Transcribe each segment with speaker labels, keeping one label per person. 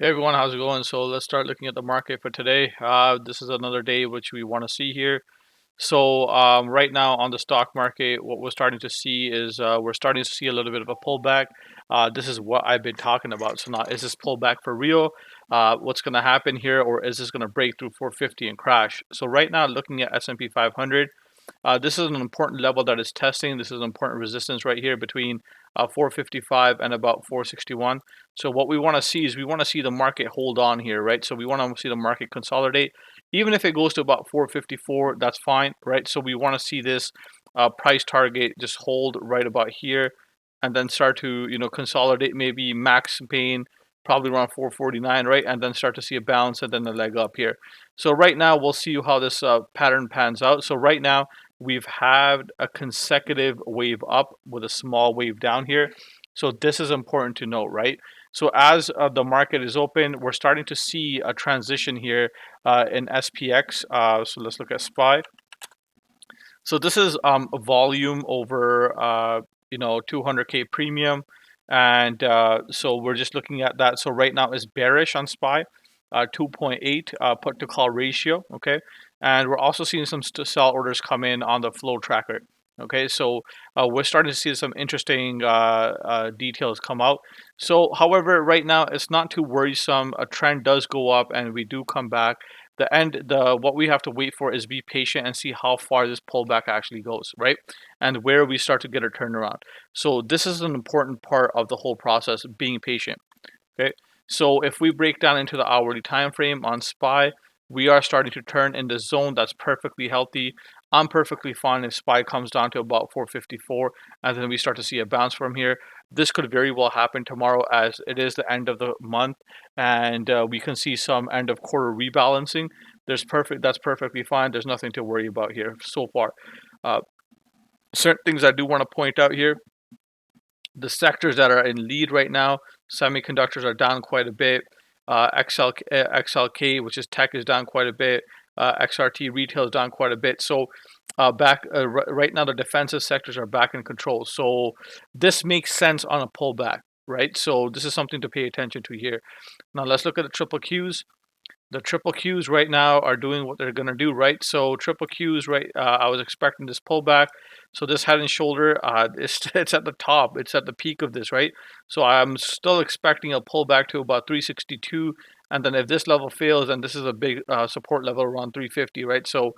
Speaker 1: Hey everyone, how's it going? So let's start looking at the market for today. This is another day which we want to see here. So right now on the stock market, what we're starting to see is we're starting to see a little bit of a pullback. This is what I've been talking about. So now, is this pullback for real? What's going to happen here, or is this going to break through 450 and crash? So right now, looking at S&P 500. This is an important level that is testing. This is an important resistance right here between 455 and about 461. So what we want to see is we want to see the market hold on here, right? So we want to see the market consolidate. Even if it goes to about 454, that's fine, right? So we want to see this price target just hold right about here and then start to, consolidate, maybe max pain probably around 449, right? And then start to see a bounce and then a leg up here. So right now we'll see how this pattern pans out. So right now we've had a consecutive wave up with a small wave down here. So this is important to note, right? So as the market is open, we're starting to see a transition here in SPX. So let's look at SPY. So this is a volume over 200K premium, and so we're just looking at that. So right now is bearish on SPY, 2.8 put to call ratio. Okay, and we're also seeing some sell orders come in on the flow tracker. Okay, so we're starting to see some interesting details come out. So, however, right now it's not too worrisome. A trend does go up, and we do come back. The what we have to wait for is be patient and see how far this pullback actually goes, right? And where we start to get a turnaround. So this is an important part of the whole process, being patient. Okay. So if we break down into the hourly time frame on SPY, we are starting to turn in the zone that's perfectly healthy. I'm perfectly fine if SPY comes down to about 454 and then we start to see a bounce from here. This could very well happen tomorrow as it is the end of the month and we can see some end of quarter rebalancing. That's perfectly fine. There's nothing to worry about here so far. Uh, Certain things I do want to point out here. The sectors that are in lead right now, semiconductors are down quite a bit. XLK, which is tech, is down quite a bit. XRT retail is down quite a bit. So right now, the defensive sectors are back in control. So this makes sense on a pullback, right? So this is something to pay attention to here. Now let's look at the triple Qs. The triple Qs right now are doing what they're going to do, right? So triple Qs, right? I was expecting this pullback. So this head and shoulder, it's at the top. It's at the peak of this, right? So I'm still expecting a pullback to about 362. And then if this level fails, then this is a big support level around 350, right? So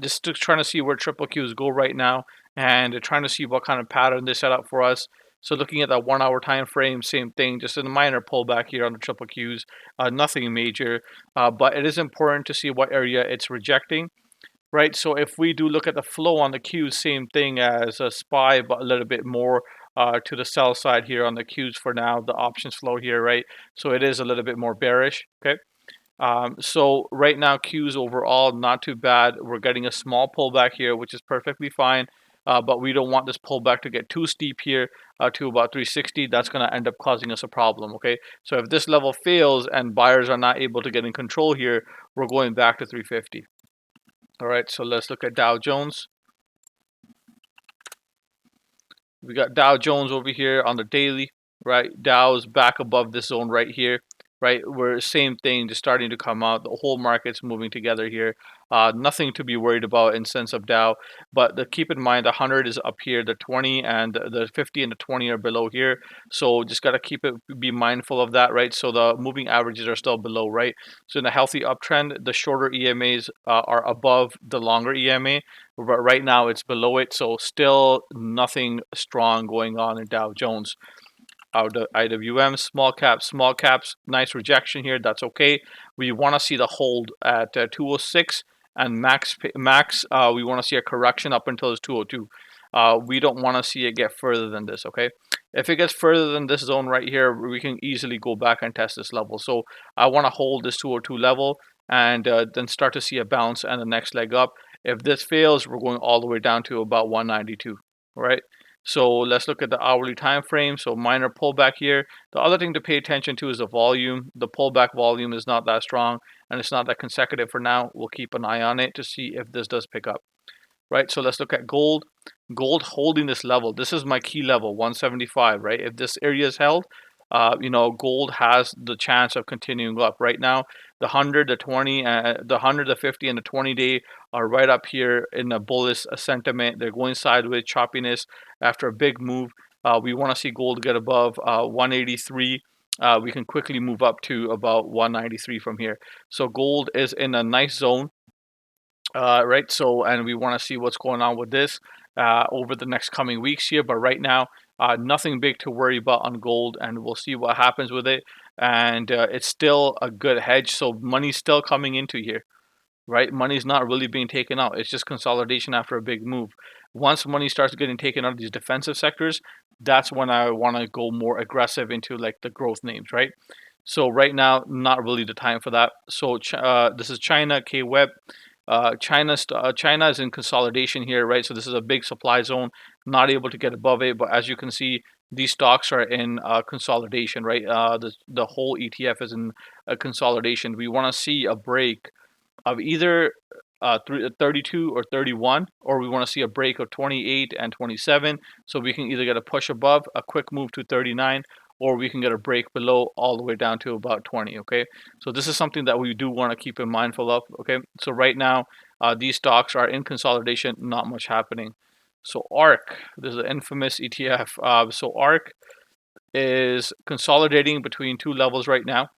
Speaker 1: just trying to see where triple Qs go right now and trying to see what kind of pattern they set up for us. So looking at that 1 hour time frame, same thing, just a minor pullback here on the triple Qs, nothing major. But it is important to see what area it's rejecting, right? So if we do look at the flow on the Qs, same thing as a SPY, but a little bit more to the sell side here on the Qs for now, the options flow here, right? So it is a little bit more bearish, okay? So right now, Qs overall, not too bad. We're getting a small pullback here, which is perfectly fine. But we don't want this pullback to get too steep here to about 360. That's going to end up causing us a problem, okay? So if this level fails and buyers are not able to get in control here, we're going back to 350. All right, so let's look at Dow Jones. We got Dow Jones over here on the daily, right? Dow's back above this zone right here, right? We're same thing, just starting to come out. The whole market's moving together here. Nothing to be worried about in sense of Dow, but keep in mind the 100 is up here, the 20 and the 50 and the 20 are below here. So just got to be mindful of that, right? So the moving averages are still below, right? So in a healthy uptrend, the shorter EMAs are above the longer EMA, but right now it's below it. So still nothing strong going on in Dow Jones. The IWM, small caps, nice rejection here. That's okay. We want to see the hold at 206 and max. We want to see a correction up until it's 202. We don't want to see it get further than this. Okay, if it gets further than this zone right here, we can easily go back and test this level. So I want to hold this 202 level and then start to see a bounce and the next leg up. If this fails, we're going all the way down to about 192. All right. So let's look at the hourly time frame. So minor pullback here. The other thing to pay attention to is the volume. The pullback volume is not that strong and it's not that consecutive for now. We'll keep an eye on it to see if this does pick up. Right, so let's look at gold. Gold holding this level. This is my key level, 175, right? If this area is held, gold has the chance of continuing up. Right now, the 100, the 20, the 100, the 50, and the 20-day are right up here in a bullish sentiment. They're going sideways, choppiness after a big move. We want to see gold get above 183. We can quickly move up to about 193 from here. So gold is in a nice zone, right? So, and we want to see what's going on with this over the next coming weeks here. But right now, nothing big to worry about on gold, and we'll see what happens with it. And it's still a good hedge, so money's still coming into here, right? Money's not really being taken out. It's just consolidation after a big move. Once money starts getting taken out of these defensive sectors, that's when I want to go more aggressive into like the growth names, right? So right now, not really the time for that. So this is China, KWEB. China is in consolidation here, right? So this is a big supply zone, not able to get above it. But as you can see, these stocks are in consolidation, right? The whole ETF is in a consolidation. We want to see a break of either 32 or 31, or we want to see a break of 28 and 27. So we can either get a push above, a quick move to 39, or we can get a break below all the way down to about 20. Okay, so this is something that we do want to keep in mindful of. Okay, so right now these stocks are in consolidation, not much happening. So ARK, this is an infamous ETF. So ARK is consolidating between two levels right now.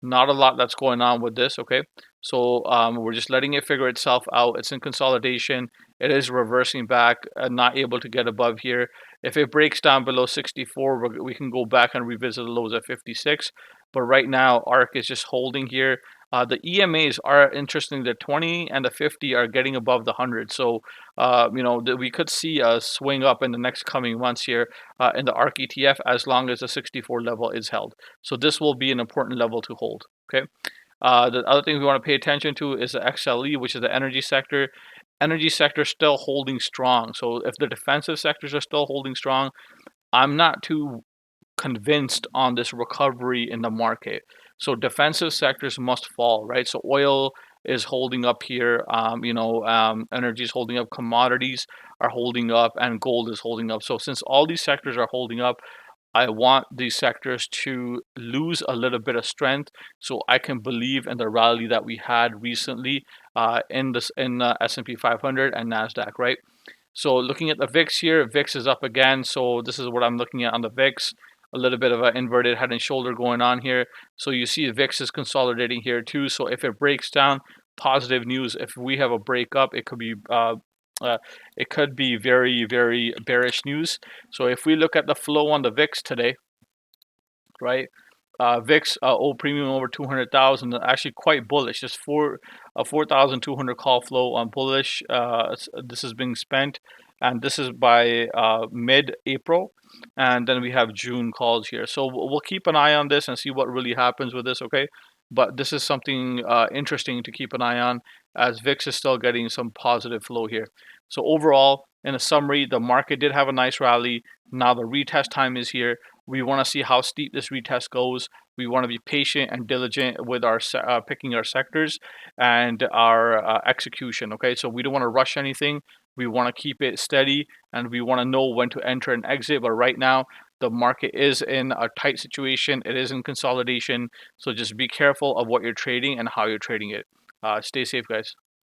Speaker 1: Not a lot that's going on with this, okay? So we're just letting it figure itself out. It's in consolidation. It is reversing back, not able to get above here. If it breaks down below 64, we can go back and revisit the lows at 56. But right now, ARK is just holding here. The EMAs are interesting. The 20 and the 50 are getting above the 100. So, we could see a swing up in the next coming months here in the ARK ETF as long as the 64 level is held. So this will be an important level to hold. Okay. The other thing we want to pay attention to is the XLE, which is the energy sector. Energy sector still holding strong. So if the defensive sectors are still holding strong, I'm not too convinced on this recovery in the market. So defensive sectors must fall, right? So oil is holding up here. Energy is holding up. Commodities are holding up, and gold is holding up. So since all these sectors are holding up, I want these sectors to lose a little bit of strength so I can believe in the rally that we had recently in S&P 500 and Nasdaq, right? So looking at the VIX here, VIX is up again. So this is what I'm looking at on the VIX. A little bit of an inverted head and shoulder going on here. So you see VIX is consolidating here too. So if it breaks down, positive news. If we have a break up, it could be very, very bearish news. So if we look at the flow on the VIX today, right? VIX premium over 200,000, actually quite bullish. Just 4,200 call flow on bullish. This is being spent, and this is by mid-April, and then we have June calls here. So we'll keep an eye on this and see what really happens with this. Okay, but this is something interesting to keep an eye on as VIX is still getting some positive flow here. So overall, in a summary, the market did have a nice rally. Now the retest time is here. We want to see how steep this retest goes. We want to be patient and diligent with our picking our sectors and our execution. Okay, so we don't want to rush anything. We want to keep it steady, and we want to know when to enter and exit. But right now, the market is in a tight situation. It is in consolidation. So just be careful of what you're trading and how you're trading it. Stay safe, guys.